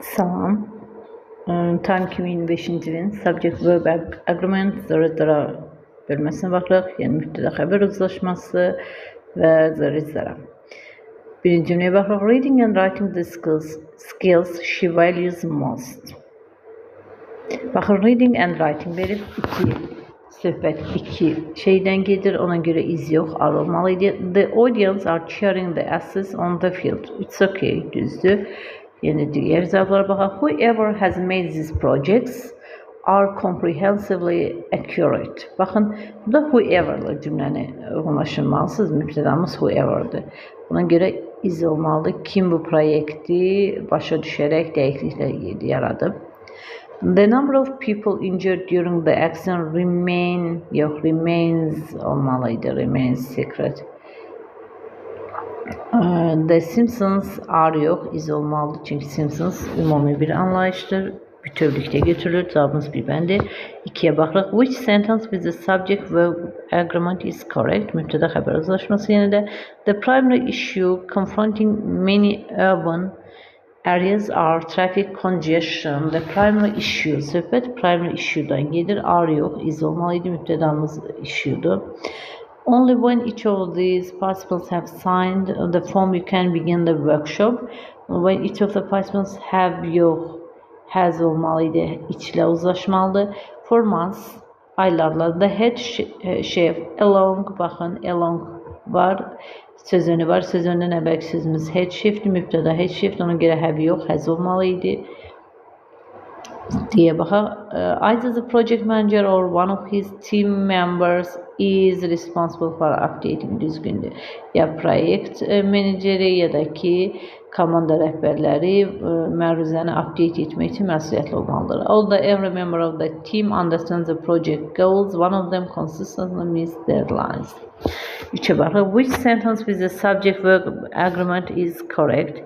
Salam. Time 2025-ci ilin Subject Verb Agreement zırıdıra bölməsinə baxırıq. Yəni mübtəda xəbər uzlaşması və zırıcılara. Birinci cümləyə baxırıq. Reading and writing the skills she values most. Baxın, reading and writing verib söhbət iki şeydən gedir. Ona görə iz yox, ar olmalıydı. The audience are cheering the asses on the field. It's okay, düzdür. Yəni digər cavablara baxaq. Whoever has made these projects are comprehensively accurate. Baxın, burada whoever-lı cümləni uyğunlaşdırmalısınız. Mübtədamız whoever-dır. Buna görə iz olmalıdır. Kim bu proyekti başa düşərək dəqiqliklə yaradıb. The number of people injured during the accident remains olmalıydı. Remains secret. The Simpsons are yox, iz olmalıdır. Çünki Simpsons ümumi bir anlayışdır. Bütövlükdə götürülür. Cavabımız bir bəndir. İkiyə baxırıq. Which sentence with the subject verb agreement is correct? Mübtəda xəbər uzlaşması yenə də. The primary issue confronting many urban areas are traffic congestion. The primary issue. Söhbət primary issue'dan gedir. Are yox, iz olmalıydı. Mübtədamız issue'dur. Only when each of these participants have signed the form you can begin the workshop. When each of the participants have yox, has olmalıydı. İçlə uzlaşmalıdır. For months, aylarla. The head chef along, baxın, along var. Söz önü var. Söz önündən əvvəlki sözümüz head chefdir. Mübtəda head chefdir. Ona görə have yox, has olmalıydı. Diye baxaq. Either the project manager or one of his team members is responsible for updating, düzgündür. Ya proyekt meneceri ya da ki komanda rəhbərləri məruzəni update etmək üçün məsuliyyətli olmalıdır. Although every member of the team understands the project goals, one of them consistently misses deadlines. Üçə baxaq. Which sentence with the subject verb agreement is correct?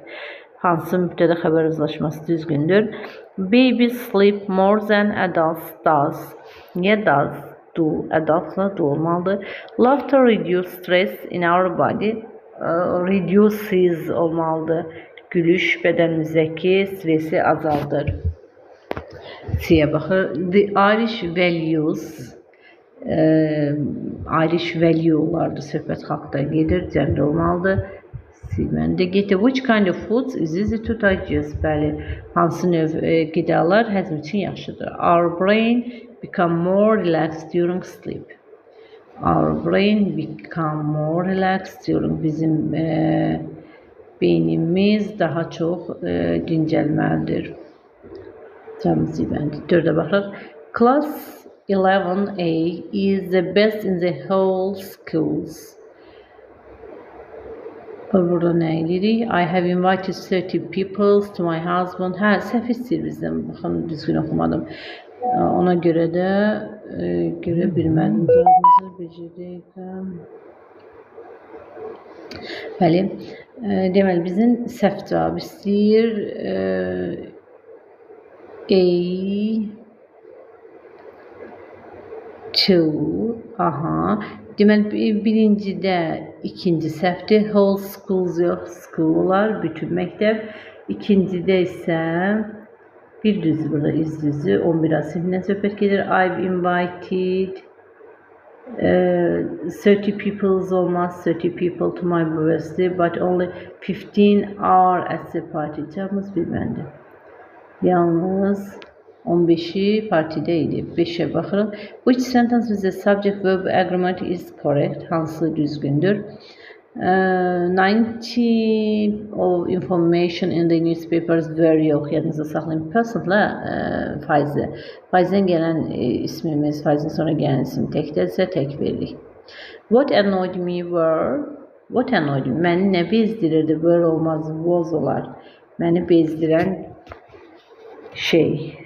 Hansı mübtəda xəbər uzlaşması düzgündür? Babies sleep more than adults does. Niyə does? Do. Adultsla do olmalıdır. Laughter reduce stress in our body. Reduces olmalıdır. Gülüş bədənimizdəki stresi azaldır. C-yə baxır. The Irish values. Irish value'lardır. Söhbət xalqdan gedir. Cəmdə olmalıdır. Məndə getir. Which kind of foods is easy to digest? Bəli, hansı növ qidalar həzm üçün yaxşıdır? Our brain become more relaxed during sleep. Our brain become more relaxed during bizim beynimiz daha çox dincəlməlidir. Cəmsi bəndi. 4-ə baxırıq. Class 11A is the best in the whole schools. Burada nə edirik? I have invited 30 people to my husband. Hə, səhv istəyir bizdən. Baxın, düzgün oxumadım. Ona görə də görə bilmədim. Cavabımızı becərdik. Bəli. Deməli, bizim səhv cavab istəyir. A2. Aha. Deməli, birincidə ikinci səhvdir. Whole schools yox, school olar, bütün məktəb. İkincidə isə bir düzdür burada, iz düzdür. 11 sinfindən söhbət gedir. I've invited 30 people olmaz. 30 people to my birthday, but only 15 are at the party. Cavabımız bilməndir. Yalnız 15'i partide idi. 5'e baxırıq. Which sentence with the subject verb agreement is correct? Hansı düzgündür? 90 of information in the newspapers were yox. Yadınızda saxlayın. Person'la faizə. Faizdən gələn ismimiz, faizdən sonra gələn isim təkdədirsə tək veririk. What annoyed me were? What annoyed me? Məni nə bezdirirdi? Were olmaz, was olar. Məni bezdirən şey.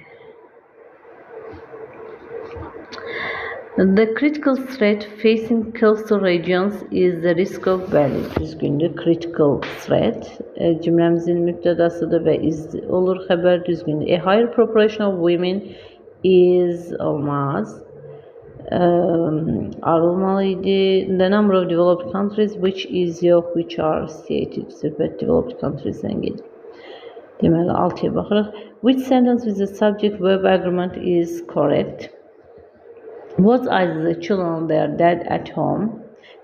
The critical threat facing coastal regions is the risk of valley. Düzgündür. Critical threat. Cümləmizin mübtədasıdır və iz olur. Xəbər düzgündür. A higher proportion of women is olmaz. Are olmalıydı. The number of developed countries which is yox, which are stated. Söhbət developed countries-dən gedir. Deməli 6-ya baxırıq. Which sentence with the subject verb agreement is correct? Was either the children their dad at home?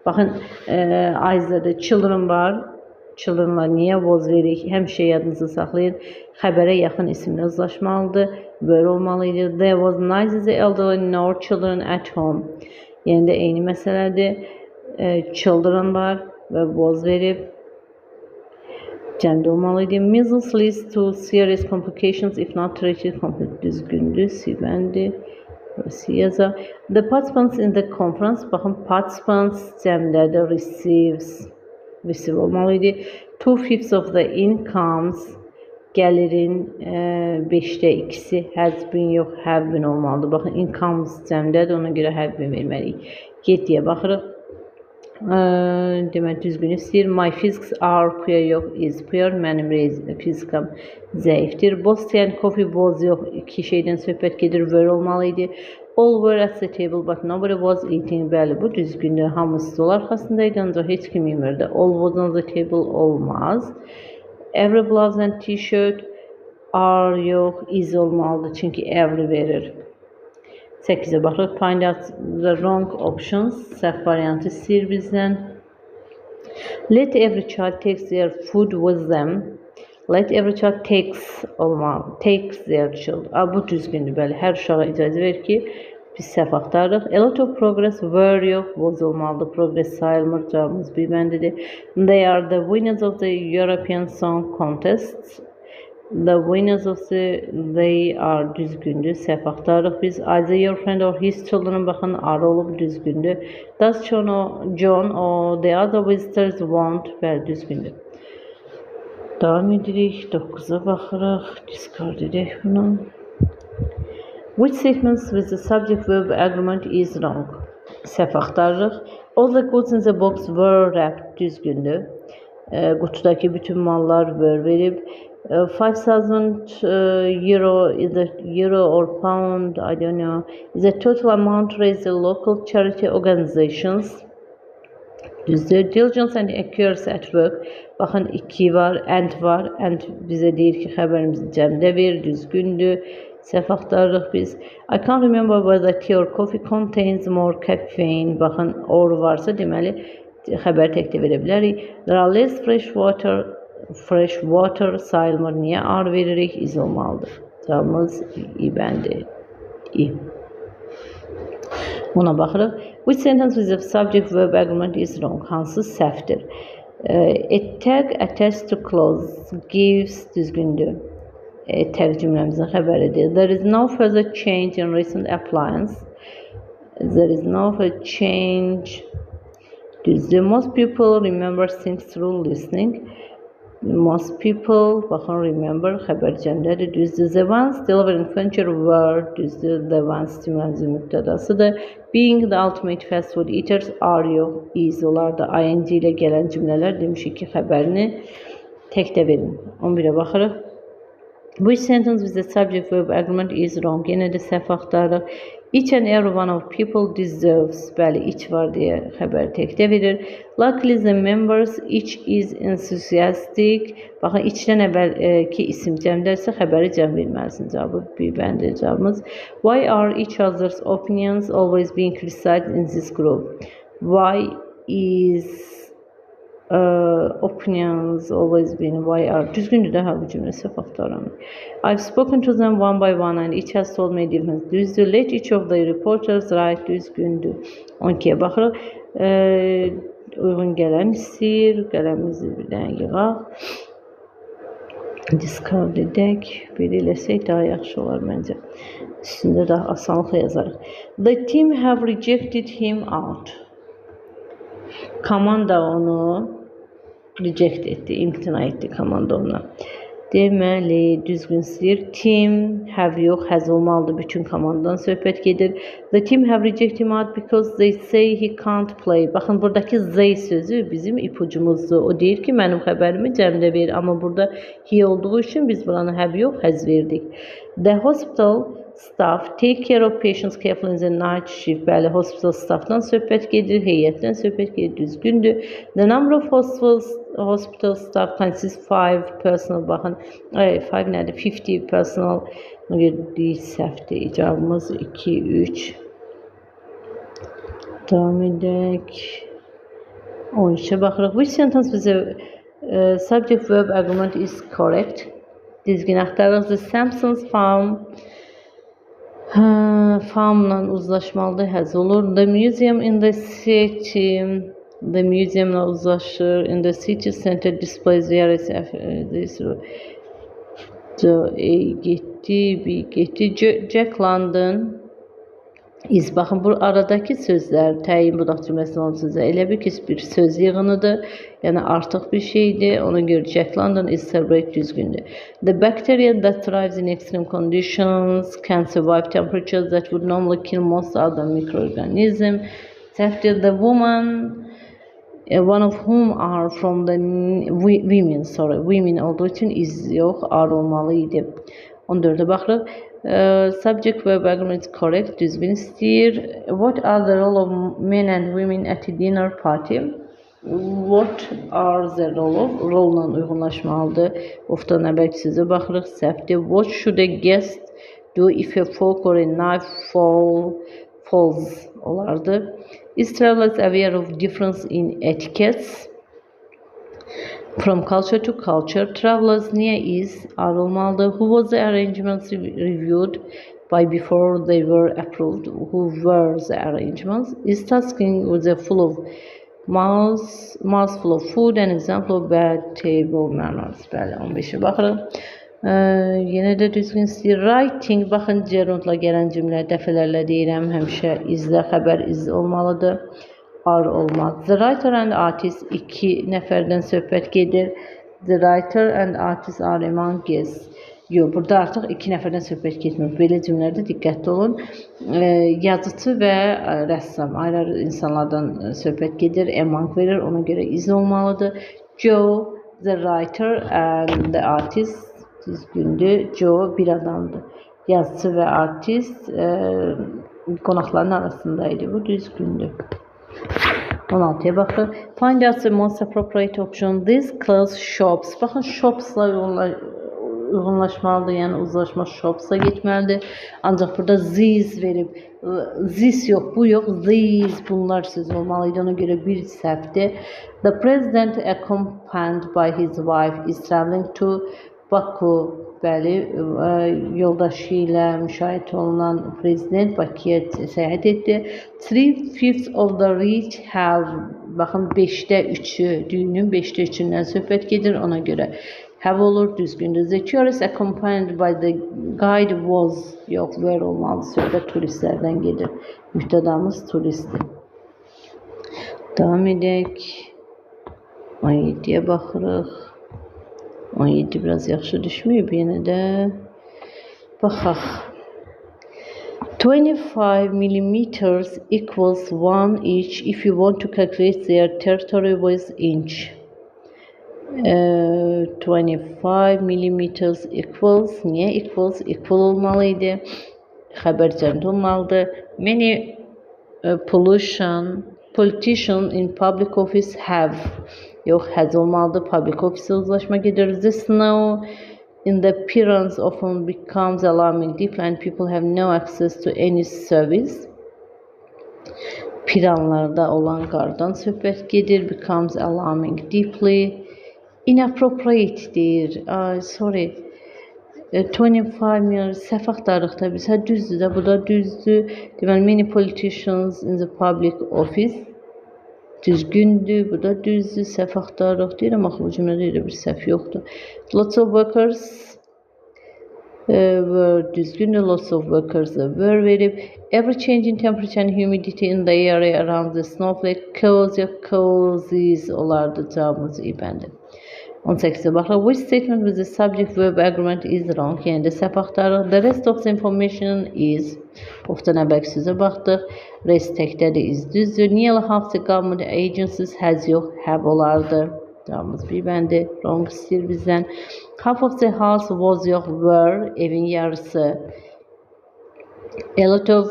Baxın, either children var. Children'la niyə was veririk? Həmişə yadınızda saxlayın. Xəbərə yaxın isimlə uzlaşmalıdır. Were olmalıydı. There was neither the elderly nor children at home. Yəni də eyni məsələdir. Children var və was verib. Cəmdə olmalıydı. Measles leads to serious complications if not treated completely. Düzgündür. Sibəndi. Yazar. The participants in the conference. Baxın, participants cəmdədir. Receive olmalıydı. 2/5 of the incomes, gəlirin 5də 2-si has been yox, have been olmalıdır. Baxın, incomes cəmdədir, ona görə have been verməliyik. 7-yə baxırıq. Demək, düzgün istəyir. My physics are poor yox, is poor. Mənim fizikam zəifdir. Both tea and coffee was yox, iki şeydən söhbət gedir, were olmalıydı. All were at the table but nobody was eating. Bəli, bu düzgündür. Hamısı stol arxasındaydı, ancaq heç kim yemirdi. All was on the table olmaz. Every blouse and t-shirt are yox, is olmalıdır. Çünki every verir. 8-ə baxırıq. Find out the wrong options. Səhv variantı istəyir bizdən. Let every child take their food with them. Let every child takes their children. Bu düzgündür, bəli. Hər uşağa icazə verir ki, biz səhv axtarırıq. A lot of progress were yox, was olmalıdır. Progress sayılmır, cavabımız bir bəndidir. They are the winners of the European Song Contest. The winners of they are düzgündür. Səhv axtarırıq biz. Either your friend or his children, baxın, are olub düzgündür. Does John or the other visitors want? Bəli, düzgündür. Davam edirik. 9-a baxırıq. Discard edək bunu. Which sequence with the subject verb agreement is wrong? Səhv axtarırıq. All the goods in the box were wrapped. Düzgündür. Qutudakı bütün mallar were verib. 5,000 euro is a euro or pound, I don't know, is a total amount raised the local charity organizations. Düzdür. Diligence and accuracy at work. Baxın, 2 var, and var. And bizə deyir ki, xəbərimizi cəmdə ver, düzgündür. Səhv axtarırıq biz. I can't remember whether tea or coffee contains more caffeine. Baxın, or varsa deməli xəbər təkdə verə bilərik. There are less fresh water sayılmır. Niyə are veririk? Is olmalıdır. Cavabımız İbəndir. İ. Ona baxırıq. Which sentence with the subject verb agreement is wrong? Hansı səhvdir? A tag attached to clothes gives düzgündür. Tag cümləmizin xəbəridir. There is no further change in recent appliance. There is no further change. Düzdür. Most people remember things through listening. Most people, baxın, remember, xəbər cəmdədir, düzdür. The ones delivering furniture were, düzdür. The ones cümləmizin mübtədasıdır. Being the ultimate fast food eaters are yox, is olar da ing ilə gələn cümlələr demişik ki, xəbərini təkdə verin. 11-ə baxırıq. Which sentence with the subject verb agreement is wrong? Yenə də səhv axtarırıq. Each and every one of people deserves. Bəli, each var deyə xəbəri təkdə verir. Luckily the members, each is enthusiastic. Baxın, eachdən əvvəlki isim cəmdərsə xəbəri cəm verməlisin. Cavabı bir bəndir cavabımız. Why are each other's opinions always being criticized in this group? Why is opinions always been, why are, düzgündür də bu cümlə, səhv axtarıram. I've spoken to them one by one and each has told me different. Düzdür. Let each of the reporters write. Düzgündür. 12-yə baxırıq. Uyğun gələn istəyir. Qələmimizi birdən yığaq. Discard edək. Belə eləsək daha yaxşı olar məncə. Üstündə daha asanlıqla yazarıq. The team have rejected him out. Komanda onu reject etdi, imtina etdi komanda ona. Deməli, düzgün istəyir. Team have yox, has olmalıdır. Bütün komandadan söhbət gedir. The team have rejected him out because they say he can't play. Baxın, buradakı they sözü bizim ipucumuzdur. O deyir ki, mənim xəbərimi cəmdə ver. Amma burada he olduğu üçün biz buranı have yox, has verdik. The hospital Staff take care of patients carefully in the night shift. Bəli, hospital staffdan söhbət gedir, heyətdən söhbət gedir, düzgündür. The number of hospital staff consists 5 personal. Baxın, 5 nədir? 50 personal. Səhvdir. İcabımız 2, 3. Devam edək. 13'e baxırıq. Which sentence with the subject verb agreement is correct? Dizgin axtarırıq. The Simpsons farmla uzlaşmalıdır, həzz olur. The museum in the city, the museumla uzlaşır. In the city center displays various getdi. Jack London is. Baxın, bu aradakı sözlər, təyin budaq cümləsində olan sözlər elə bir söz yığınıdır. Yəni artıq bir şeydir. Ona görə Jack London is celebrated düzgündür. The bacteria that thrives in extreme conditions can survive temperatures that would normally kill most other microorganisms. Səhvdir. The woman, one of whom are from the women olduğu için is yox, are olmalıydı. 14'e baxırıq. Subject verb agreement is correct, düzgün istəyir. What are the role of men and women at a dinner party? What are the role of? Rolla uyğunlaşmalıdır. Ofdan əvvəlki sözə baxırıq. Səhvdir. What should a guest do if a fork or a knife falls olardı. Is travelers aware of difference in etiquettes? From culture to culture, travelers near is are olmalıdır. Who was the arrangements reviewed by before they were approved? Who were the arrangements? Is tasking with a full of mouth full of food an example of bad table manners? Bəli, 15'e baxırıq. Yenə də düzgün istəyir. Writing, baxın, gerundla gələn cümlə dəfələrlə deyirəm, həmişə izlə, xəbər iz olmalıdır. Are olmaz. The writer and artist, 2 nəfərdən söhbət gedir. The writer and artist are among guests. Yox, burada artıq 2 nəfərdən söhbət getmir. Belə cümlələrdə diqqətli olun. Yazıcı və rəssam ayrı insanlardan söhbət gedir. Among verir, ona görə iz olmalıdır. Joe, the writer and the artist düzgündür. Joe bir adamdır. Yazıcı və artist qonaqların arasındaydı. Bu düzgündür. 16'ya baxırıq. Find out the most appropriate option. These clothes shops. Baxın, shopsla uyğunlaşmalıdır, yəni uzlaşma shopsa getməlidir. Ancaq burada these verib. This yox, bu yox, these, bunlar söz olmalıydı. Ona görə bir səhvdir. The president accompanied by his wife is traveling to Baku. Bəli, yoldaşı ilə müşahidə olunan prezident Bakıya səyahət etdi. 3/5 of the rich have, baxın, 5'də 3'ü, düyünün 5'də 3'ündən söhbət gedir, ona görə have olur, düzgündür. The tourist accompanied by the guide was, yox, were olmalı, söhbət turistlərdən gedir. Müftədamız turistdir. Davam edək. 17'ye baxırıq. 17 biraz yaxşı düşməyib, yenə də baxaq. 25 millimeters equals 1 inch if you want to calculate their territory with inch. 25 millimeters equals, niyə equals? Equal olmalıydı. Xəbərcəndə olmalıdır. Many politicians in public office have. Yox, has olmalıdır. Public office uzlaşma gedir. The snow in the appearance often becomes alarming deep and people have no access to any service. Piranlarda olan qardan söhbət gedir. Becomes alarming deeply. Inappropriate deyir. Sorry. 25 million səhv axtarırıq da biz. Düzdür də, bu da düzdür. Deməli, many politicians in the public office. Düzgündür, bu da düzdür. Səhv axtarırıq deyirəm, axı bu cümlədə elə bir səhv yoxdur. Lots of workers were düzgündür. Lots of workers were verib. Every change in temperature and humidity in the area around the snowflake causes olardı. Cavabımız ibəndir. 18'e baxırıq. Which statement with the subject verb agreement is wrong? Yəni də səhv axtarırıq. The rest of the information is. Ofdan əvvəlki sözə baxdıq. Rest təkdədir, is düzdür. Nearly half the government agencies has yox, have olardı. Cavabımız bir bəndi. Wrong istəyir bizdən. Half of the house was yox, were. Evin yarısı. A lot of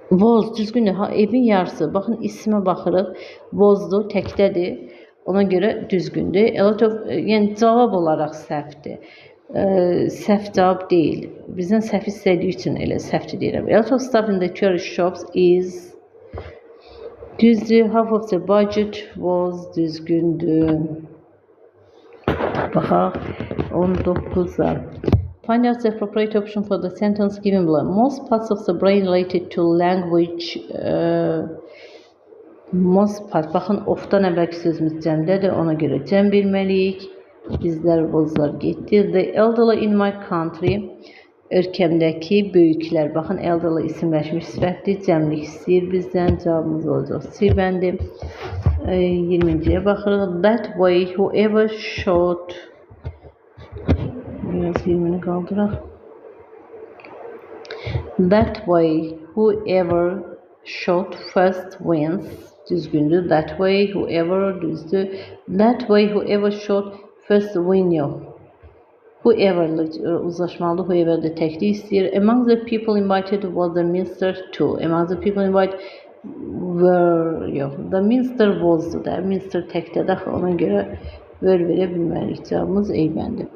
was düzgündür. Ha, evin yarısı. Baxın ismə baxırıq. Was'dur, təkdədir. Ona görə düzgündür. A lot of yəni cavab olaraq səhvdir. Səhv cavab deyil. Bizdən səhv istədiyi üçün elə səhvdir deyirəm. A lot of stuff in the tourist shops is düzdür. Half of the budget was düzgündür. Baxaq 19'a. Find out the appropriate option for the sentence given below. Most parts of the brain related to language. Most part. Baxın, ofdan əvvəlki sözümüz cəmdədir. Ona görə cəm bilməliyik. Bizlər vozlar getdi. The elderly in my country. Ölkəmdəki böyüklər. Baxın, elderly isimləşmiş sifətdir. Cəmlik istəyir bizdən. Cavabımız olacaq. C bəndi. 20-ciyə baxırıq. That way whoever shot. Biraz 20'ni kaldıraq. That way whoever shot first wins. Düzgündür. That way whoever düzdür. That way whoever shot first win yox. Whoever'lık uzlaşmalı. Whoever de təklik istəyir. Among the people invited was the minister too. Among the people invited were yox. The minister was'dır da. Minister təkdədir. Ona görə were verə bilmərik. Cavabımız ey bəndi.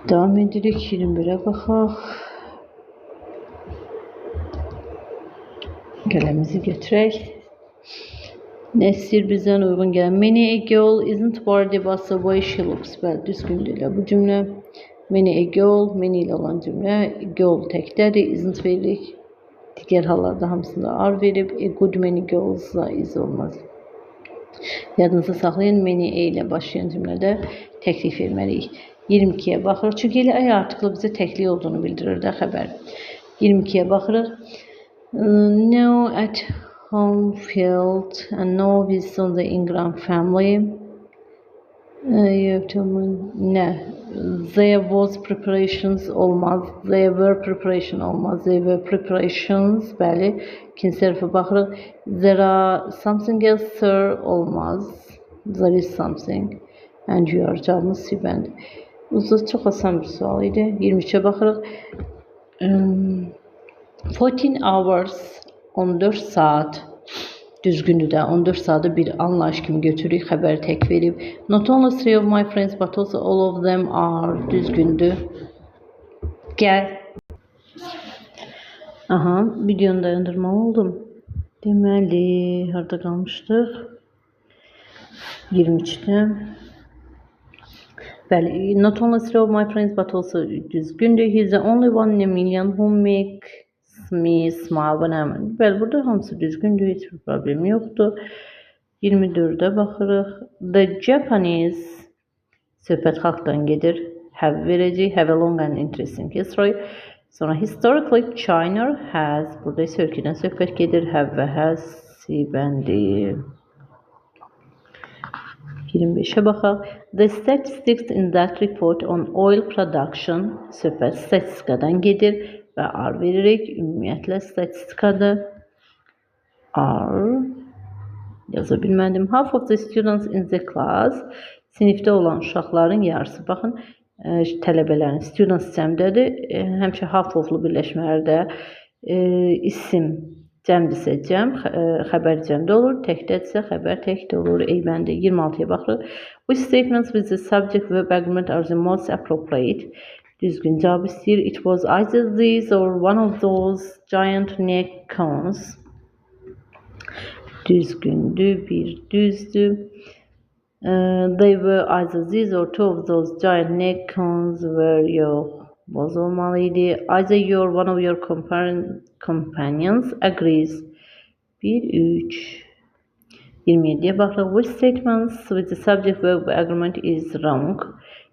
Devam edirik. 21'e baxaq. Qələmizi götürək. Nə istəyir bizdən uyğun gələn? Many a girl isn't worried about the way she looks. Bəli, düzgündür ilə bu cümlə. Many a girl, many ilə olan cümlə. Girl təkdədir, isn't veririk. Digər hallarda hamısında are verib. A good many girls-la is olmaz. Yadınızda saxlayın, many a ilə başlayan cümlədə təklik verməliyik. 22'ye baxırıq. Çünki elə ay artıqlı bizə təklik olduğunu bildirir də xəbər. 22'ye baxırıq. No at home field and no visit on the Ingram family. Ne? There was preparations olmaz. There were preparation olmaz. There were preparations. Bəli. İkinci tərəfə baxırıq. There are something else sir olmaz. There is something. And you are cavabımız C bəndi. Bu çox asan bir sual idi. 23'e baxırıq. 14 hours 14 saat düzgündür də 14 saatı bir anlayış kimi götürürük. Xəbəri tək verib. Not only 3 of my friends but also all of them are düzgündür. Gəl. Aha, videonu dayandırmalı oldum. Deməli, harda qalmışdıq? 23'də. Bəli, not only 3 of my friends but also düzgündür. He's the only one in a million who makes me smile when I'm. Bəli, burada hamısı düzgündür. Heç bir problem yoxdur. 24'də baxırıq. The Japanese söhbət xalqdan gedir. Have verəcək. Have a long and interesting history. Sonra historically China has. Burada isə ölkədən söhbət gedir. Have və has. C bəndi. 25'e baxaq. The statistics in that report on oil production söhbət statistikadan gedir və are veririk. Ümumiyyətlə statistikadır. Are yaza bilmədim. Half of the students in the class sinifdə olan uşaqların yarısı. Baxın, tələbələrin students cəmdədir. Həmişə half oflu birləşmələrdə isim cəmdirsə cəm, xəbər cəmdə olur, təkdədirsə xəbər təkdə olur. Ey bəndə 26'ya baxırıq. Which statements with the subject verb agreement are the most appropriate? Düzgün cavab istəyir. It was either these or one of those giant neck cones. Düzgündür, bir düzdür. They were either these or two of those giant neck cones were yox. Was olmalıydı. Either you or one of your companions agrees. 1-3. 27'ye baxırıq. Which statements with the subject verb agreement is wrong?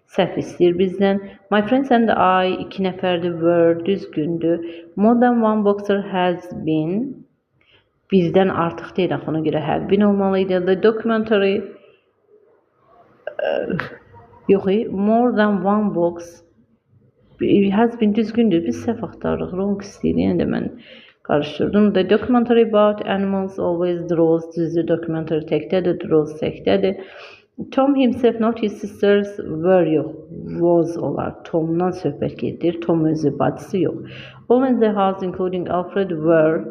Səhv istəyir bizdən. My friends and I 2 nəfərdir. Were düzgündür. More than one boxer has been. Bizdən artıq deyil. Ona görə have been olmalıydı. The documentary yox, more than one box has been düzgündür. Biz səhv axtarırıq. Wrong istəyir. Yəni də mən qarışdırdım. The documentary about animals always draws. Düzdür. Documentary təkdədir. Draws təkdədir. Tom himself, not his sisters, were yox. Was olar. Tom'dan söhbət gedir. Tom özü, bacısı yox. All in the house, including Alfred, were.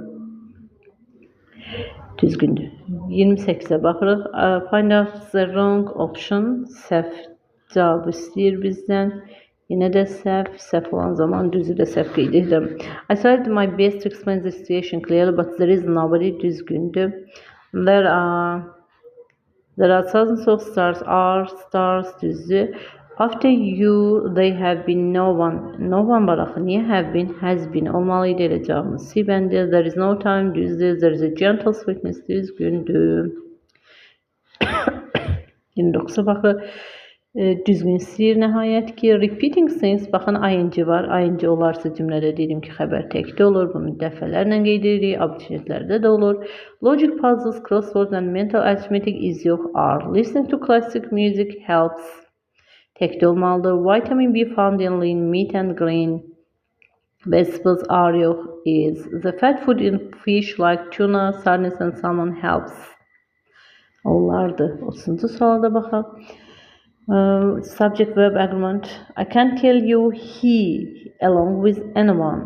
Düzgündür. 28'e baxırıq. Find out the wrong option. Səhv cavabı istəyir bizdən. Yine de səhv olan zaman düzü də səhv qeyd edirəm. I tried my best to explain the situation clearly, but there is nobody. Düzgündür. There are thousands of stars. Are stars düzdür. After you, they have been no one. No one var axı. Niyə have been? Has been. Olmalıydı elə cavabımız. C bəndə. There is no time düzdür. There is a gentle sweetness düzgündür. 29'a baxırıq. Düzgün istəyir nəhayət ki. Repeating things. Baxın ing var. Ing olarsa cümlədə dedim ki, xəbər təkdə olur. Bunu dəfələrlə qeyd edirik. Abitiyetlərdə də olur. Logic puzzles, crosswords and mental arithmetic is yox. Are. Listening to classic music helps. Təkdə olmalıdır. Vitamin B found in lean meat and green vegetables are yox. Is. The fat food in fish like tuna, sardines and salmon helps. Onlardır. 30-cu suala baxaq. Subject verb agreement. I can't tell you he along with anyone.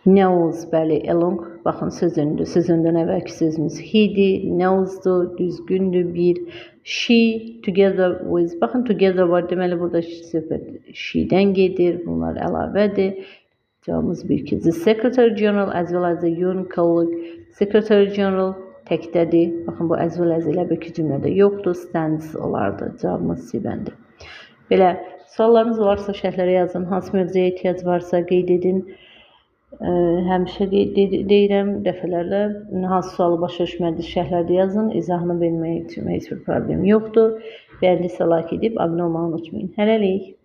Knows, bəli, along. Baxın sözündür. Sözündən əvvəlki sözümüz he'dir, knows'dur, düzgündür bir. She together with. Baxın together var. Deməli burada söhbət she'dən gedir. Bunlar əlavədir. Cavabımız 1-2. The Secretary General as well as the UN colleague. Secretary General təkdədir. Baxın bu as well as elə bir ki cümlədə yoxdur. Stands olardı. Cavabımız C bəndi. Belə suallarınız varsa şərhlərə yazın. Hansı mövzuya ehtiyac varsa qeyd edin. Həmişə deyirəm dəfələrlə hansı sualı başa düşmədiniz şərhlərdə yazın. İzahını vermək üçün heç bir problem yoxdur. Bəyəndiysə like edib abunə olmağı unutmayın. Hələlik.